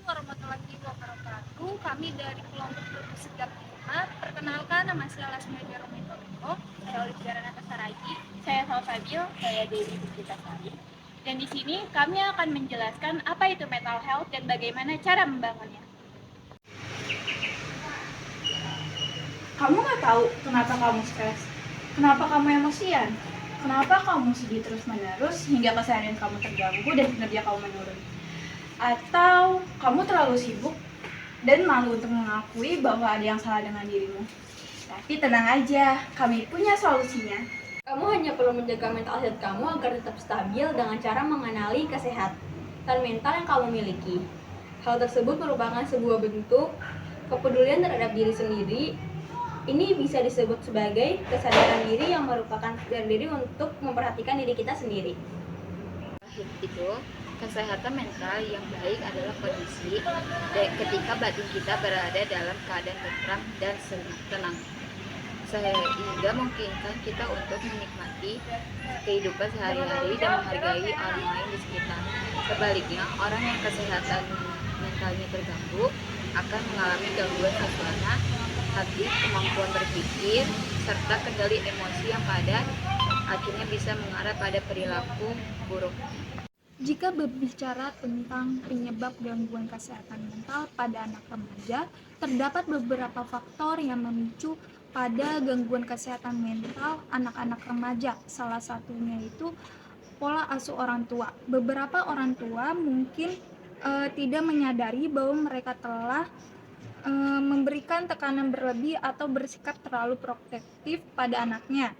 warahmatullahi wabarakatuh. Kami dari kelompok Bersikap 5. Perkenalkan, nama saya Lasmia Romanto. Saya Olivia Renata Saragi. Saya Salsabil. Saya Dewi Pujitasari. Dan di sini kami akan menjelaskan apa itu mental health dan bagaimana cara membangunnya. Kamu nggak tahu kenapa kamu stres? Kenapa kamu emosian? Kenapa kamu sedih terus-menerus hingga keseharian kamu terganggu dan kinerja kamu menurun? Atau kamu terlalu sibuk dan malu untuk mengakui bahwa ada yang salah dengan dirimu? Tapi tenang aja, kami punya solusinya. Kamu hanya perlu menjaga mental health kamu agar tetap stabil dengan cara mengenali kesehatan mental yang kamu miliki. Hal tersebut merupakan sebuah bentuk kepedulian terhadap diri sendiri. Ini bisa disebut sebagai kesadaran diri yang merupakan kesadaran diri untuk memperhatikan diri kita sendiri. Itu kesehatan mental yang baik adalah kondisi ketika batin kita berada dalam keadaan tentram dan tenang, sehingga memungkinkan kita untuk menikmati kehidupan sehari-hari dan menghargai orang lain di sekitar. Sebaliknya, orang yang kesehatan mentalnya terganggu akan mengalami gangguan suasana hati, kemampuan berpikir, serta kendali emosi yang pada akhirnya bisa mengarah pada perilaku buruk. Jika berbicara tentang penyebab gangguan kesehatan mental pada anak remaja, terdapat beberapa faktor yang memicu pada gangguan kesehatan mental anak-anak remaja. Salah satunya itu pola asuh orang tua. Beberapa orang tua mungkin tidak menyadari bahwa mereka telah memberikan tekanan berlebih atau bersikap terlalu protektif pada anaknya.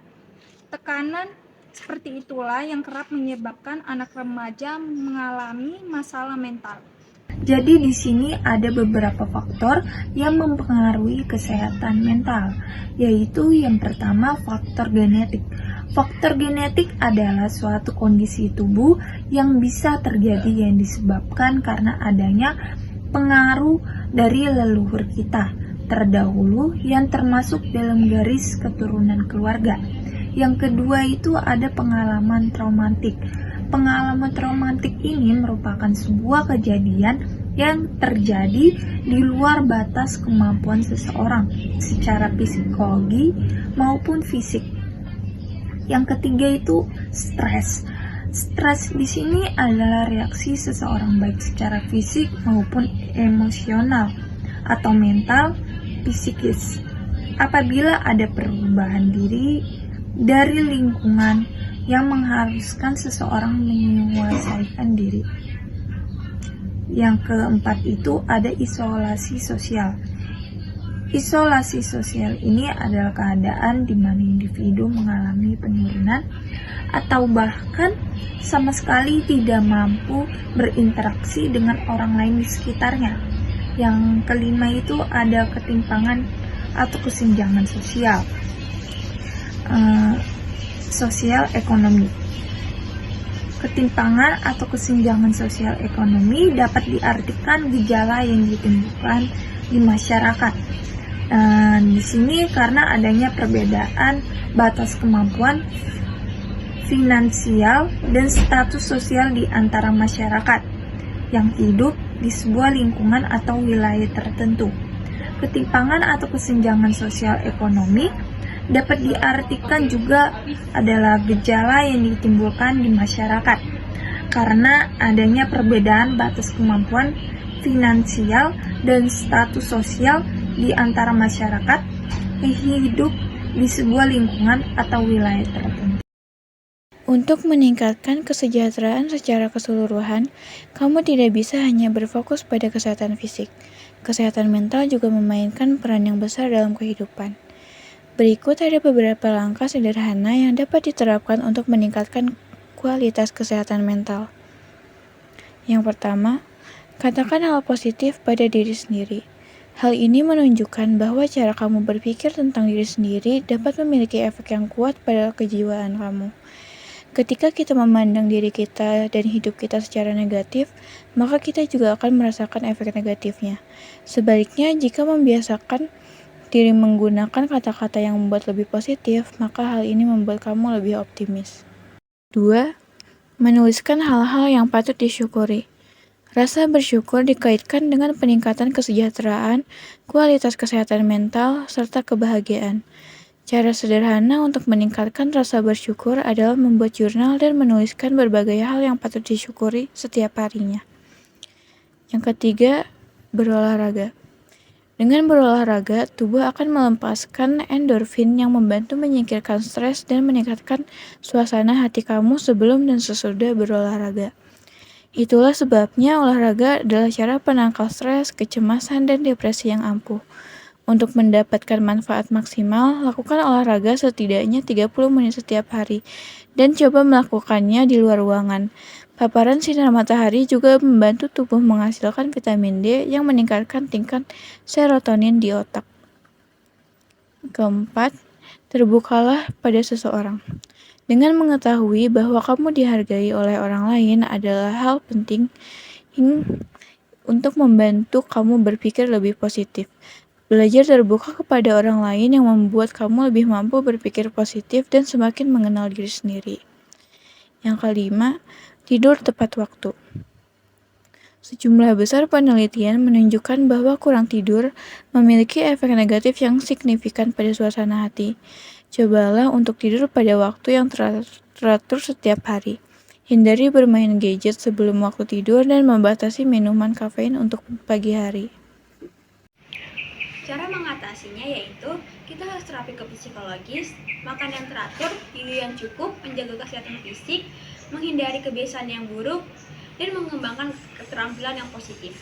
Tekanan seperti itulah yang kerap menyebabkan anak remaja mengalami masalah mental. Jadi di sini ada beberapa faktor yang mempengaruhi kesehatan mental, yaitu yang pertama faktor genetik. Faktor genetik adalah suatu kondisi tubuh yang bisa terjadi yang disebabkan karena adanya pengaruh dari leluhur kita terdahulu yang termasuk dalam garis keturunan keluarga. Yang kedua itu ada pengalaman traumatik. Pengalaman traumatik ini merupakan sebuah kejadian yang terjadi di luar batas kemampuan seseorang secara psikologi maupun fisik. Yang ketiga itu stres. Stres di sini adalah reaksi seseorang baik secara fisik maupun emosional atau mental, psikis. Apabila ada perubahan diri dari lingkungan yang mengharuskan seseorang menguasai diri. Yang keempat itu ada isolasi sosial. Isolasi sosial ini adalah keadaan di mana individu mengalami penurunan atau bahkan sama sekali tidak mampu berinteraksi dengan orang lain di sekitarnya. Yang kelima itu ada ketimpangan atau kesenjangan sosial. Sosial ekonomi. Ketimpangan atau kesenjangan sosial ekonomi dapat diartikan gejala yang ditimbulkan di masyarakat. Di sini karena adanya perbedaan batas kemampuan finansial dan status sosial di antara masyarakat yang hidup di sebuah lingkungan atau wilayah tertentu. Ketimpangan atau kesenjangan sosial ekonomi dapat diartikan juga adalah gejala yang ditimbulkan di masyarakat karena adanya perbedaan batas kemampuan finansial dan status sosial di antara masyarakat yang hidup di sebuah lingkungan atau wilayah tertentu. Untuk meningkatkan kesejahteraan secara keseluruhan, kamu tidak bisa hanya berfokus pada kesehatan fisik. Kesehatan mental juga memainkan peran yang besar dalam kehidupan. Berikut ada beberapa langkah sederhana yang dapat diterapkan untuk meningkatkan kualitas kesehatan mental. Yang pertama, katakan hal positif pada diri sendiri. Hal ini menunjukkan bahwa cara kamu berpikir tentang diri sendiri dapat memiliki efek yang kuat pada kejiwaan kamu. Ketika kita memandang diri kita dan hidup kita secara negatif, maka kita juga akan merasakan efek negatifnya. Sebaliknya, jika membiasakan diri menggunakan kata-kata yang membuat lebih positif, maka hal ini membuat kamu lebih optimis. 2. Menuliskan hal-hal yang patut disyukuri. Rasa bersyukur dikaitkan dengan peningkatan kesejahteraan, kualitas kesehatan mental, serta kebahagiaan. Cara sederhana untuk meningkatkan rasa bersyukur adalah membuat jurnal dan menuliskan berbagai hal yang patut disyukuri setiap harinya. Yang ketiga, berolahraga. Dengan berolahraga, tubuh akan melepaskan endorfin yang membantu menyingkirkan stres dan meningkatkan suasana hati kamu sebelum dan sesudah berolahraga. Itulah sebabnya olahraga adalah cara penangkal stres, kecemasan, dan depresi yang ampuh. Untuk mendapatkan manfaat maksimal, lakukan olahraga setidaknya 30 menit setiap hari dan coba melakukannya di luar ruangan. Paparan sinar matahari juga membantu tubuh menghasilkan vitamin D yang meningkatkan tingkat serotonin di otak. Keempat, terbukalah pada seseorang. Dengan mengetahui bahwa kamu dihargai oleh orang lain adalah hal penting untuk membantu kamu berpikir lebih positif. Belajar terbuka kepada orang lain yang membuat kamu lebih mampu berpikir positif dan semakin mengenal diri sendiri. Yang kelima, tidur tepat waktu. Sejumlah besar penelitian menunjukkan bahwa kurang tidur memiliki efek negatif yang signifikan pada suasana hati. Cobalah untuk tidur pada waktu yang teratur setiap hari. Hindari bermain gadget sebelum waktu tidur dan membatasi minuman kafein untuk pagi hari. Cara mengatasinya yaitu kita harus terapi ke psikologis, makan yang teratur, tidur yang cukup, menjaga kesehatan fisik, menghindari kebiasaan yang buruk, dan mengembangkan keterampilan yang positif.